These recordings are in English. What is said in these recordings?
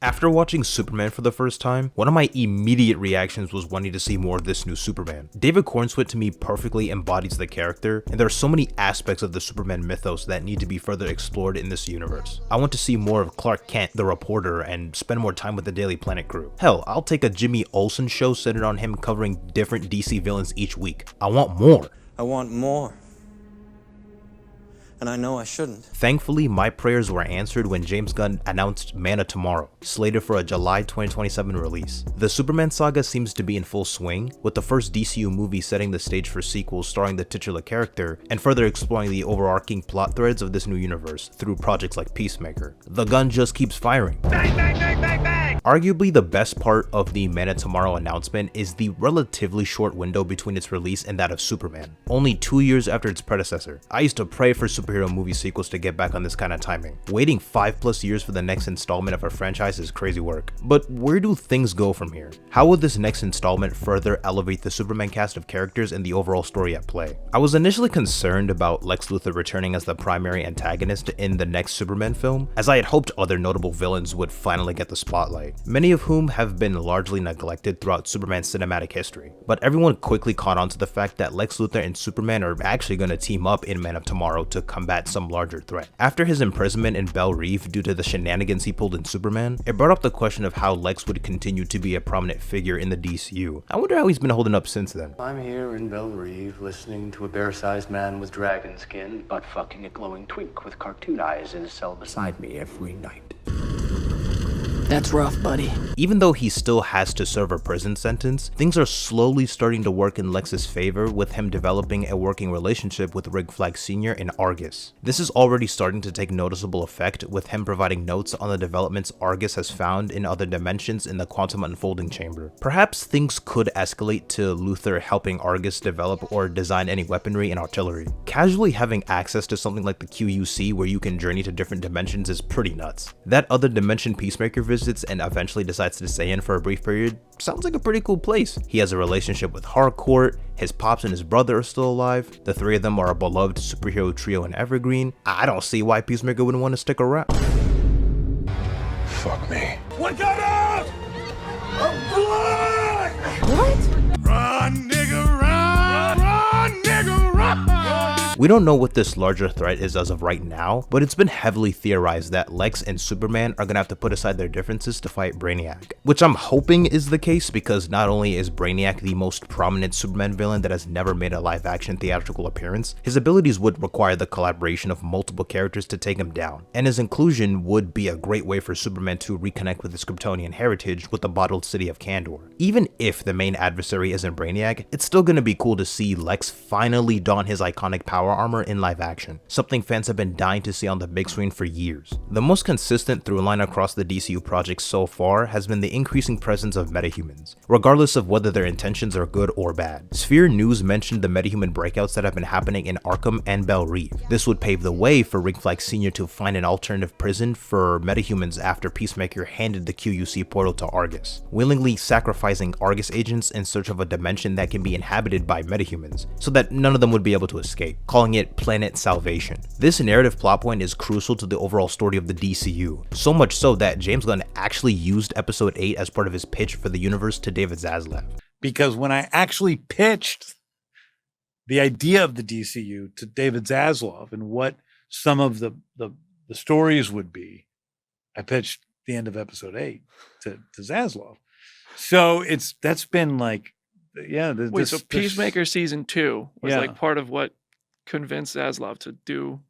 After watching Superman for the first time, one of my immediate reactions was wanting to see more of this new Superman. David Corenswet to me perfectly embodies the character, and there are so many aspects of the Superman mythos that need to be further explored in this universe. I want to see more of Clark Kent, the reporter, and spend more time with the Daily Planet crew. Hell, I'll take a Jimmy Olsen show centered on him covering different DC villains each week. I want more. I want more. And I know I shouldn't. Thankfully, my prayers were answered when James Gunn announced Man of Tomorrow, slated for a July 2027 release. The Superman saga seems to be in full swing, with the first DCU movie setting the stage for sequels starring the titular character, and further exploring the overarching plot threads of this new universe through projects like Peacemaker. The gun just keeps firing. Bang, bang, bang, bang, bang! Arguably the best part of the Man of Tomorrow announcement is the relatively short window between its release and that of Superman, only 2 years after its predecessor. I used to pray for superhero movie sequels to get back on this kind of timing. Waiting 5+ years for the next installment of a franchise is crazy work. But where do things go from here? How would this next installment further elevate the Superman cast of characters and the overall story at play? I was initially concerned about Lex Luthor returning as the primary antagonist in the next Superman film, as I had hoped other notable villains would finally get the spotlight, many of whom have been largely neglected throughout Superman's cinematic history. But everyone quickly caught on to the fact that Lex Luthor and Superman are actually going to team up in Man of Tomorrow to combat some larger threat. After his imprisonment in Belle Reve due to the shenanigans he pulled in Superman, it brought up the question of how Lex would continue to be a prominent figure in the DCU. I wonder how he's been holding up since then. I'm here in Belle Reve listening to a bear-sized man with dragon skin butt fucking a glowing twink with cartoon eyes in a cell beside me every night. That's rough, buddy. Even though he still has to serve a prison sentence, things are slowly starting to work in Lex's favor, with him developing a working relationship with Rick Flag Sr. and Argus. This is already starting to take noticeable effect, with him providing notes on the developments Argus has found in other dimensions in the quantum unfolding chamber. Perhaps things could escalate to Luthor helping Argus develop or design any weaponry and artillery. Casually having access to something like the QUC where you can journey to different dimensions is pretty nuts. That other dimension Peacemaker visits and eventually decides to stay in for a brief period sounds like a pretty cool place. He has a relationship with Harcourt, his pops and his brother are still alive, the three of them are a beloved superhero trio in Evergreen. I don't see why Peacemaker wouldn't want to stick around. Fuck me. What got out? A blood! What? Run, nigga, run! Run, nigga, run! We don't know what this larger threat is as of right now, but it's been heavily theorized that Lex and Superman are gonna have to put aside their differences to fight Brainiac, which I'm hoping is the case, because not only is Brainiac the most prominent Superman villain that has never made a live-action theatrical appearance, his abilities would require the collaboration of multiple characters to take him down, and his inclusion would be a great way for Superman to reconnect with his Kryptonian heritage with the bottled city of Kandor. Even if the main adversary isn't Brainiac, it's still gonna be cool to see Lex finally don his iconic power armor in live action, something fans have been dying to see on the big screen for years. The most consistent through line across the DCU projects so far has been the increasing presence of metahumans, regardless of whether their intentions are good or bad. Sphere News mentioned the metahuman breakouts that have been happening in Arkham and Belle Reve. This would pave the way for Rick Flag Sr. to find an alternative prison for metahumans after Peacemaker handed the QUC portal to Argus, willingly sacrificing Argus agents in search of a dimension that can be inhabited by metahumans, so that none of them would be able to escape, calling it Planet Salvation. This narrative plot point is crucial to the overall story of the DCU, so much so that James Gunn actually used episode 8 as part of his pitch for the universe to David Zaslav. Because when I actually pitched the idea of the DCU to David Zaslav and what some of the stories would be, I pitched the end of episode 8 to Zaslav. So that's been like, yeah. Wait, so Peacemaker season 2 was Yeah. like part of what convinced Zaslav to do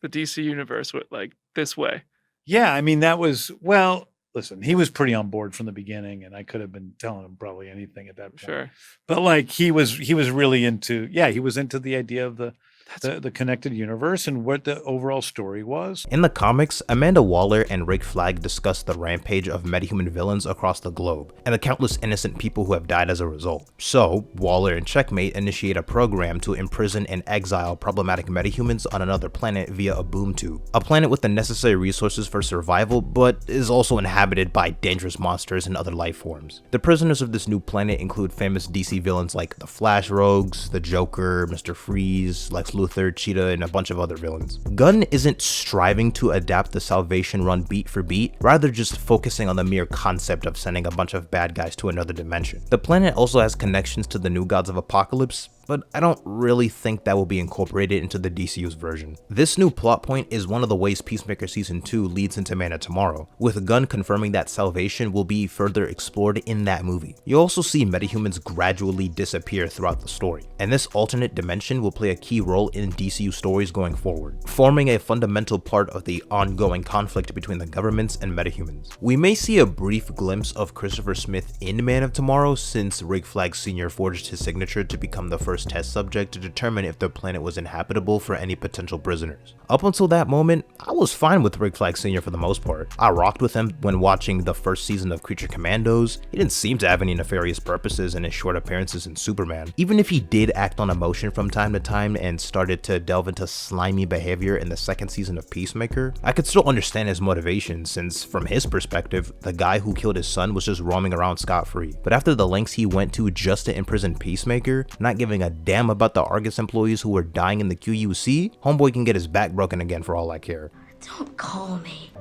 the DC universe with like this way. Yeah, I mean, that was, well, listen, he was pretty on board from the beginning, and I could have been telling him probably anything at that point. Sure. But like he was really into, he was into the idea of the connected universe and what the overall story was. In the comics, Amanda Waller and Rick Flag discuss the rampage of metahuman villains across the globe, and the countless innocent people who have died as a result. So, Waller and Checkmate initiate a program to imprison and exile problematic metahumans on another planet via a boom tube. A planet with the necessary resources for survival, but is also inhabited by dangerous monsters and other life forms. The prisoners of this new planet include famous DC villains like the Flash Rogues, the Joker, Mr. Freeze, Lex Luthor, Cheetah, and a bunch of other villains. Gunn isn't striving to adapt the Salvation run beat for beat, rather just focusing on the mere concept of sending a bunch of bad guys to another dimension. The planet also has connections to the New Gods of Apocalypse, but I don't really think that will be incorporated into the DCU's version. This new plot point is one of the ways Peacemaker Season 2 leads into Man of Tomorrow, with Gunn confirming that Salvation will be further explored in that movie. You'll also see metahumans gradually disappear throughout the story, and this alternate dimension will play a key role in DCU stories going forward, forming a fundamental part of the ongoing conflict between the governments and metahumans. We may see a brief glimpse of Christopher Smith in Man of Tomorrow, since Rick Flag Sr. forged his signature to become the first test subject to determine if the planet was inhabitable for any potential prisoners. Up until that moment, I was fine with Rick Flag Sr. for the most part. I rocked with him when watching the first season of Creature Commandos. He didn't seem to have any nefarious purposes in his short appearances in Superman. Even if he did act on emotion from time to time and started to delve into slimy behavior in the second season of Peacemaker, I could still understand his motivation, since from his perspective, the guy who killed his son was just roaming around scot-free. But after the lengths he went to just to imprison Peacemaker, not giving a damn about the Argus employees who were dying in the QUC, homeboy can get his back broken again for all I care. Don't call me.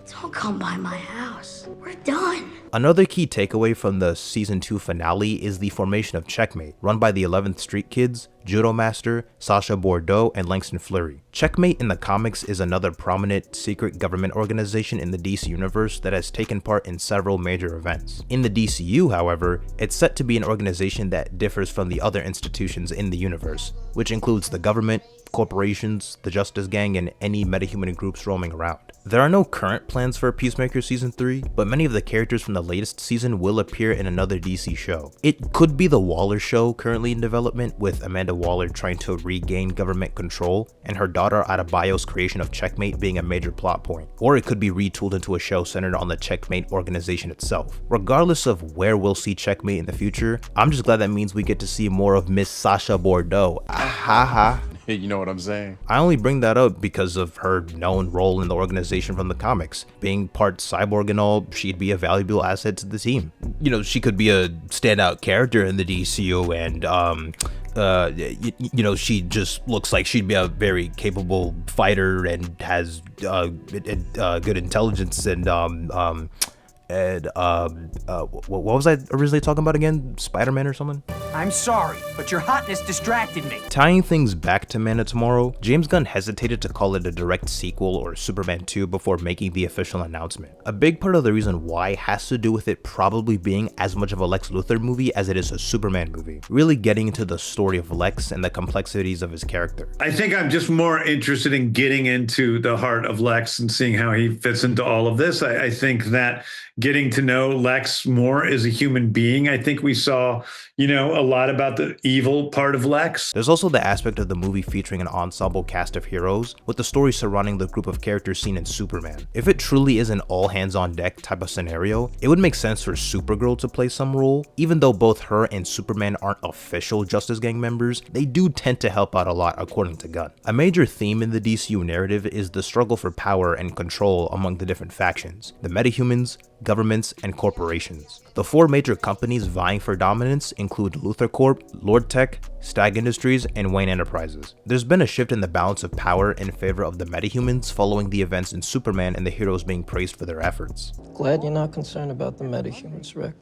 Don't come by my house. We're done. Another key takeaway from the season 2 finale is the formation of Checkmate, run by the 11th Street Kids, Judo Master, Sasha Bordeaux, and Langston Fleury. Checkmate in the comics is another prominent secret government organization in the DC universe that has taken part in several major events. In the DCU, however, it's set to be an organization that differs from the other institutions in the universe, which includes the government, corporations, the Justice Gang, and any metahuman groups roaming around. There are no current plans for Peacemaker Season 3, but many of the characters from the latest season will appear in another DC show. It could be the Waller show currently in development, with Amanda Waller trying to regain government control, and her daughter Adebayo's creation of Checkmate being a major plot point. Or it could be retooled into a show centered on the Checkmate organization itself. Regardless of where we'll see Checkmate in the future, I'm just glad that means we get to see more of Miss Sasha Bordeaux. Ahaha. You know what I'm saying? I only bring that up because of her known role in the organization from the comics. Being part cyborg and all, she'd be a valuable asset to the team. You know, she could be a standout character in the DCU, and you know, she just looks like she'd be a very capable fighter and has good intelligence and what was I originally talking about again? Spider-Man or something? I'm sorry, but your hotness distracted me. Tying things back to Man of Tomorrow, James Gunn hesitated to call it a direct sequel or Superman 2 before making the official announcement. A big part of the reason why has to do with it probably being as much of a Lex Luthor movie as it is a Superman movie, really getting into the story of Lex and the complexities of his character. I think I'm just more interested in getting into the heart of Lex and seeing how he fits into all of this. I think that getting to know Lex more as a human being, I think we saw, you know, a lot about the evil part of Lex. There's also the aspect of the movie featuring an ensemble cast of heroes, with the story surrounding the group of characters seen in Superman. If it truly is an all hands on deck type of scenario, it would make sense for Supergirl to play some role. Even though both her and Superman aren't official Justice Gang members, they do tend to help out a lot according to Gunn. A major theme in the DCU narrative is the struggle for power and control among the different factions, the metahumans, governments, and corporations. The four major companies vying for dominance include Luthor Corp, Lord Tech, Stag Industries, and Wayne Enterprises. There's been a shift in the balance of power in favor of the metahumans following the events in Superman and the heroes being praised for their efforts. Glad you're not concerned about the metahumans, Rick.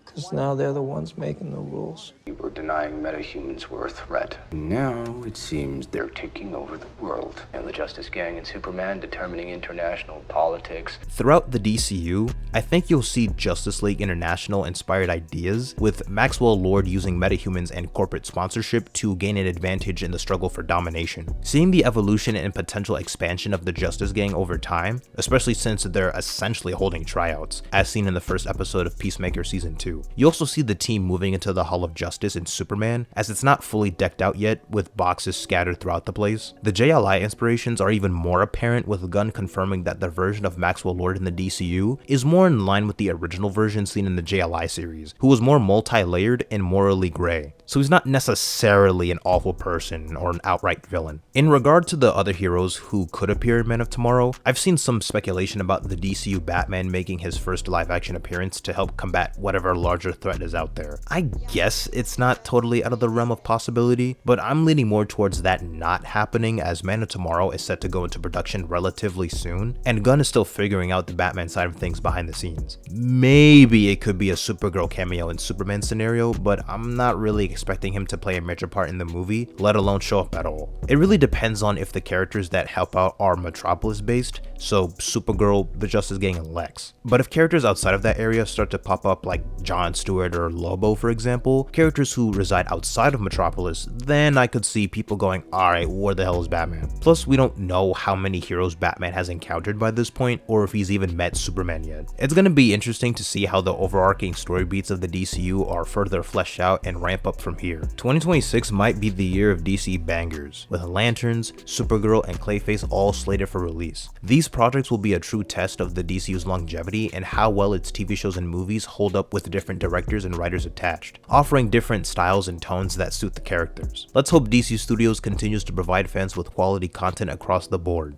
Because now they're the ones making the rules. We were denying metahumans were a threat. Now it seems they're taking over the world. And the Justice Gang and Superman determining international politics. Throughout the DCU, I think you'll see Justice League International inspired ideas, with Maxwell Lord using metahumans and corporate sponsorship to gain an advantage in the struggle for domination. Seeing the evolution and potential expansion of the Justice Gang over time, especially since they're essentially holding tryouts, as seen in the first episode of Peacemaker Season 2. You also see the team moving into the Hall of Justice in Superman, as it's not fully decked out yet, with boxes scattered throughout the place. The JLI inspirations are even more apparent, with Gunn confirming that the version of Maxwell Lord in the DCU is more more in line with the original version seen in the JLI series, who was more multi-layered and morally gray. So he's not necessarily an awful person or an outright villain. In regard to the other heroes who could appear in Man of Tomorrow, I've seen some speculation about the DCU Batman making his first live-action appearance to help combat whatever larger threat is out there. I guess it's not totally out of the realm of possibility, but I'm leaning more towards that not happening, as Man of Tomorrow is set to go into production relatively soon, and Gunn is still figuring out the Batman side of things behind the scenes. Maybe it could be a Supergirl cameo in Superman scenario, but I'm not really expecting him to play a major part in the movie, let alone show up at all. It really depends on if the characters that help out are Metropolis based, so Supergirl, the Justice Gang, and Lex. But if characters outside of that area start to pop up like John Stewart or Lobo for example, characters who reside outside of Metropolis, then I could see people going, alright, where the hell is Batman? Plus, we don't know how many heroes Batman has encountered by this point, or if he's even met Superman yet. It's gonna be interesting to see how the overarching story beats of the DCU are further fleshed out and ramp up from here. 2026 might be the year of DC bangers, with Lanterns, Supergirl, and Clayface all slated for release. These projects will be a true test of the DCU's longevity and how well its TV shows and movies hold up with different directors and writers attached, offering different styles and tones that suit the characters. Let's hope DC Studios continues to provide fans with quality content across the board.